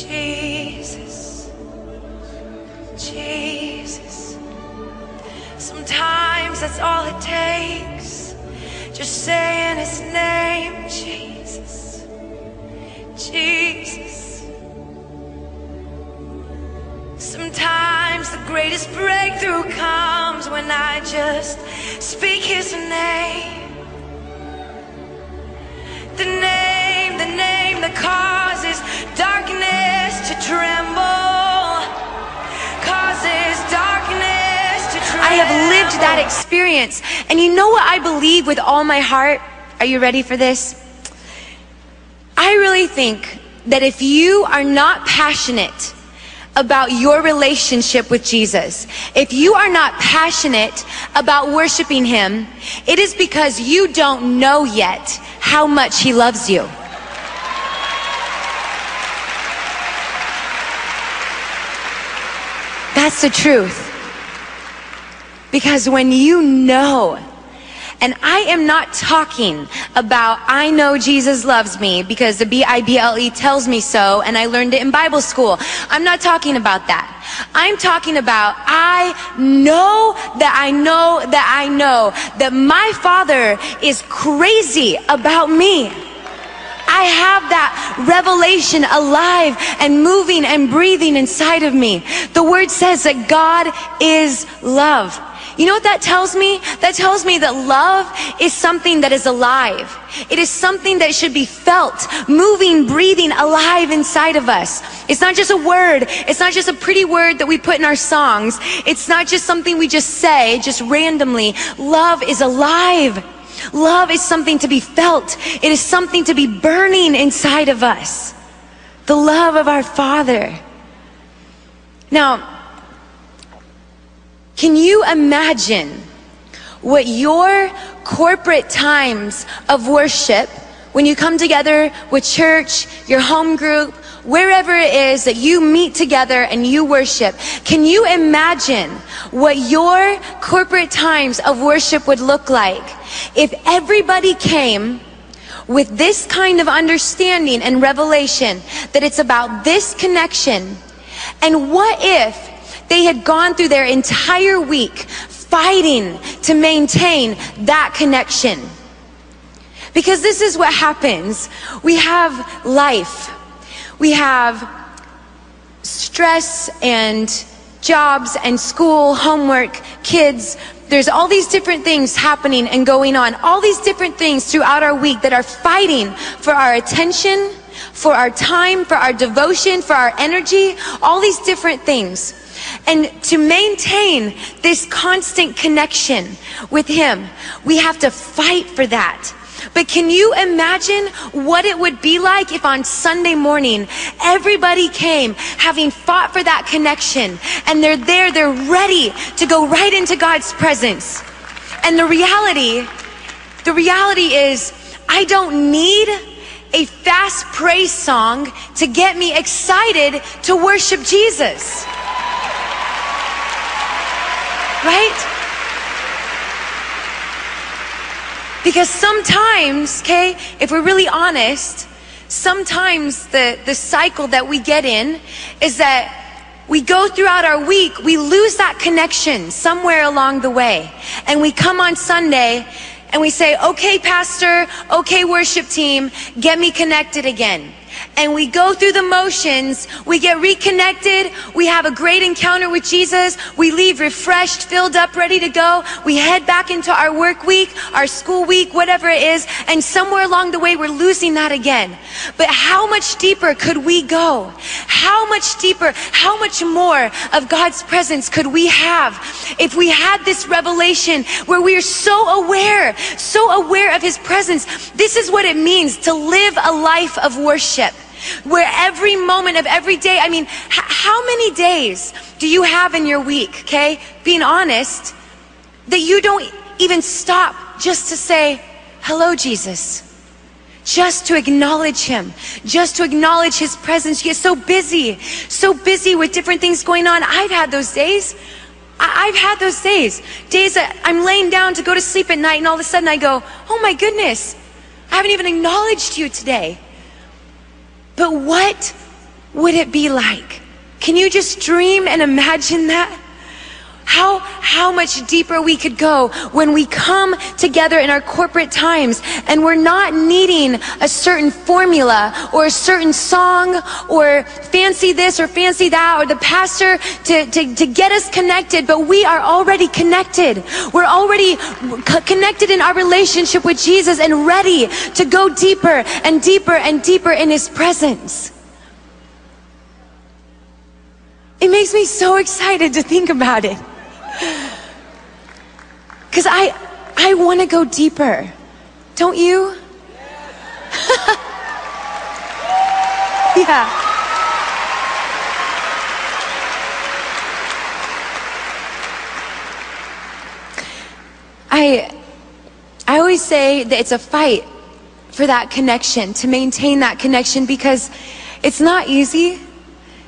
Jesus, Jesus. Sometimes that's all it takes, just saying his name, Jesus, Jesus. Sometimes the greatest breakthrough comes when I just speak his name. The name that causes darkness to tremble, causes darkness to tremble. I have lived that experience, and you know what I believe with all my heart? Are you ready for this? I really think that if you are not passionate about your relationship with Jesus, if you are not passionate about worshiping him, it is because you don't know yet how much he loves you. That's the truth. Because when you know, and I am not talking about I know Jesus loves me because the Bible tells me so and I learned it in Bible school. I'm not talking about that. I'm talking about I know that my Father is crazy about me. I have that revelation alive and moving and breathing inside of me. The word says that God is love. You know what that tells me? That tells me that love is something that is alive. It is something that should be felt, moving, breathing, alive inside of us. It's not just a word. It's not just a pretty word that we put in our songs. It's not just something we just say, just randomly. Love is alive. Love is something to be felt. It is something to be burning inside of us. The love of our Father. Now, can you imagine what your corporate times of worship, when you come together with church, your home group, wherever it is that you meet together and you worship, can you imagine what your corporate times of worship would look like if everybody came with this kind of understanding and revelation that it's about this connection? And what if they had gone through their entire week fighting to maintain that connection? Because this is what happens. We have life. We have stress and jobs and school, homework, kids. There's all these different things happening and going on. All these different things throughout our week that are fighting for our attention, for our time, for our devotion, for our energy, all these different things. And to maintain this constant connection with him, we have to fight for that. But can you imagine what it would be like if on Sunday morning everybody came having fought for that connection, and they're there, they're ready to go right into God's presence. And the reality is, I don't need a fast praise song to get me excited to worship Jesus. Right? Because sometimes, okay, if we're really honest, sometimes the cycle that we get in is that we go throughout our week, we lose that connection somewhere along the way. And we come on Sunday and we say, okay, pastor, okay, worship team, get me connected again. And we go through the motions, we get reconnected, we have a great encounter with Jesus, we leave refreshed, filled up, ready to go, we head back into our work week, our school week, whatever it is, and somewhere along the way we're losing that again. But how much deeper could we go? How much deeper, how much more of God's presence could we have if we had this revelation where we are so aware of his presence? This is what it means to live a life of worship, where every moment of every day, I mean, how many days do you have in your week, okay, being honest, that you don't even stop just to say, hello, Jesus, just to acknowledge him, just to acknowledge his presence? You get so busy with different things going on. I've had those days. I've had those days that I'm laying down to go to sleep at night, and all of a sudden I go, oh my goodness, I haven't even acknowledged you today. But what would it be like? Can you just dream and imagine that? How much deeper we could go when we come together in our corporate times and we're not needing a certain formula or a certain song or fancy this or fancy that or the pastor to get us connected, but we are already connected. We're already connected in our relationship with Jesus and ready to go deeper and deeper and deeper in his presence. It makes me so excited to think about it. Because I want to go deeper. Don't you? Yeah. I always say that it's a fight for that connection, to maintain that connection, because it's not easy,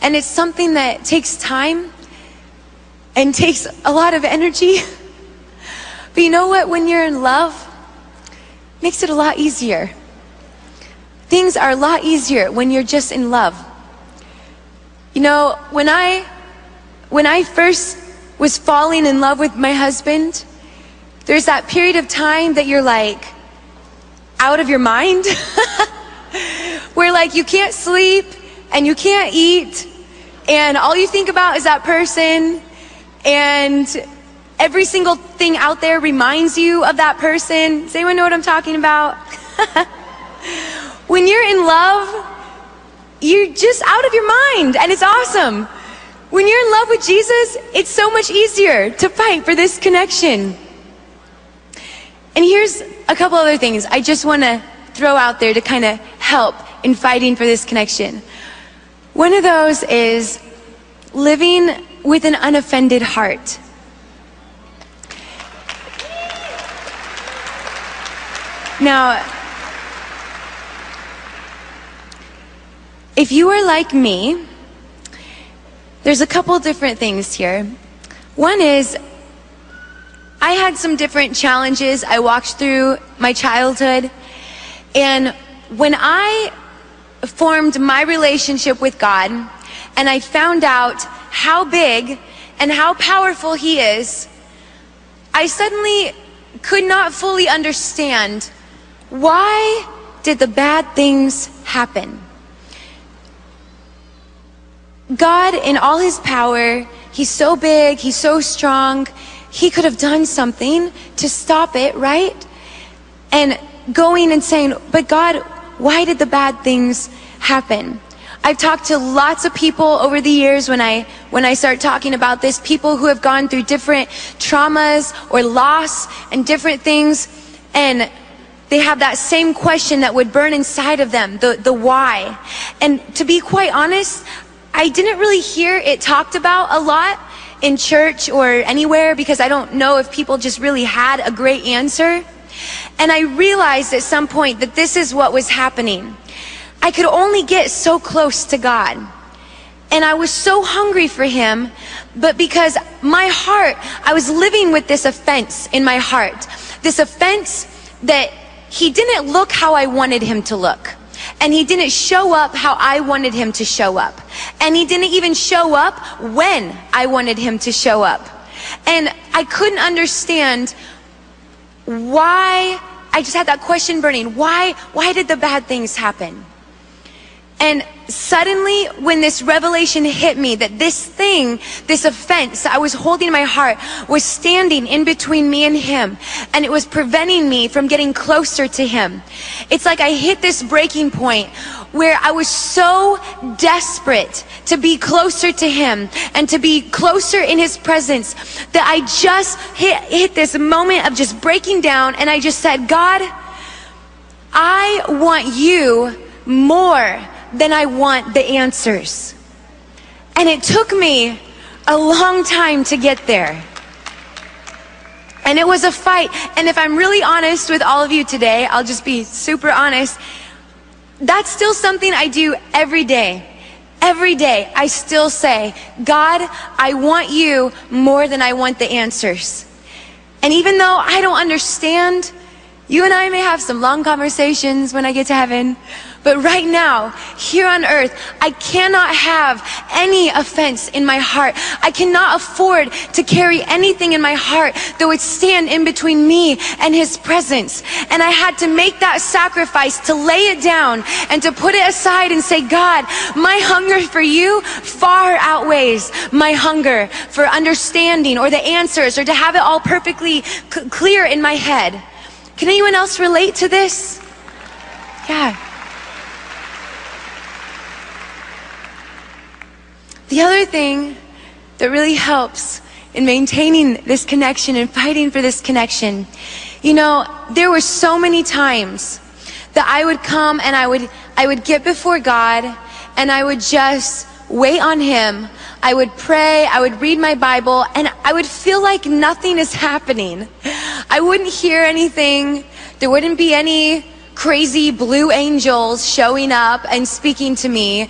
and it's something that takes time and takes a lot of energy. But you know what? When you're in love, it makes it a lot easier. Things are a lot easier when you're just in love. You know, when I first was falling in love with my husband, there's that period of time that you're like out of your mind, where like you can't sleep and you can't eat, and all you think about is that person, and every single thing out there reminds you of that person. Does anyone know what I'm talking about? When you're in love, you're just out of your mind, and it's awesome. When you're in love with Jesus, it's so much easier to fight for this connection. And here's a couple other things I just want to throw out there to kind of help in fighting for this connection. One of those is living with an unoffended heart. Now, if you are like me, there's a couple different things here. One is, I had some different challenges I walked through my childhood, and when I formed my relationship with God and I found out how big and how powerful he is, I suddenly could not fully understand, why did the bad things happen? God, in all his power, he's so big, he's so strong, he could have done something to stop it, right? And going and saying, but God, why did the bad things happen? I've talked to lots of people over the years when I start talking about this, people who have gone through different traumas or loss and different things, and they have that same question that would burn inside of them, the why. And to be quite honest, I didn't really hear it talked about a lot in church or anywhere, because I don't know if people just really had a great answer. And I realized at some point that this is what was happening. I could only get so close to God, and I was so hungry for him, but because my heart, I was living with this offense in my heart, this offense that he didn't look how I wanted him to look, and he didn't show up how I wanted him to show up, and he didn't even show up when I wanted him to show up. And I couldn't understand why. I just had that question burning. Why did the bad things happen? And suddenly, when this revelation hit me that this thing, this offense that I was holding in my heart was standing in between me and him, and it was preventing me from getting closer to him. It's like I hit this breaking point where I was so desperate to be closer to him and to be closer in his presence that I just hit this moment of just breaking down, and I just said, God, I want you more than I want the answers. And it took me a long time to get there. And it was a fight. And if I'm really honest with all of you today, I'll just be super honest. That's still something I do every day. Every day I still say, God, I want you more than I want the answers. And even though I don't understand, you and I may have some long conversations when I get to heaven, But right now, here on earth, I cannot have any offense in my heart. I cannot afford to carry anything in my heart that would stand in between me and his presence. And I had to make that sacrifice to lay it down and to put it aside and say, God, my hunger for you far outweighs my hunger for understanding or the answers or to have it all perfectly clear in my head. Can anyone else relate to this? Yeah. The other thing that really helps in maintaining this connection and fighting for this connection, you know, there were so many times that I would come and I would get before God and I would just wait on him. I would pray, I would read my Bible, and I would feel like nothing is happening. I wouldn't hear anything. There wouldn't be any crazy blue angels showing up and speaking to me.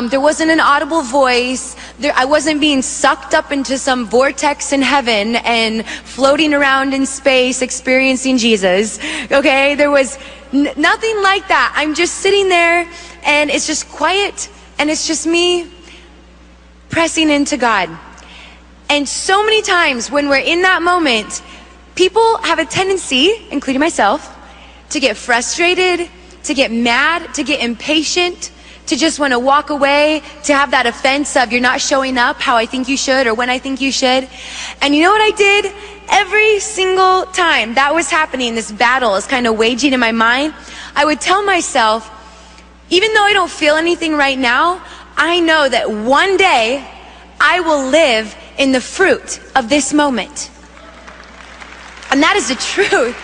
There wasn't an audible voice. I wasn't being sucked up into some vortex in heaven and floating around in space experiencing Jesus. Okay, there was nothing like that. I'm just sitting there and it's just quiet and it's just me pressing into God. And so many times when we're in that moment, people have a tendency, including myself, to get frustrated, to get mad, to get impatient, to just want to walk away, to have that offense of you're not showing up how I think you should or when I think you should. And you know what I did? Every single time that was happening, this battle is kind of waging in my mind, I would tell myself, even though I don't feel anything right now, I know that one day I will live in the fruit of this moment. And that is the truth.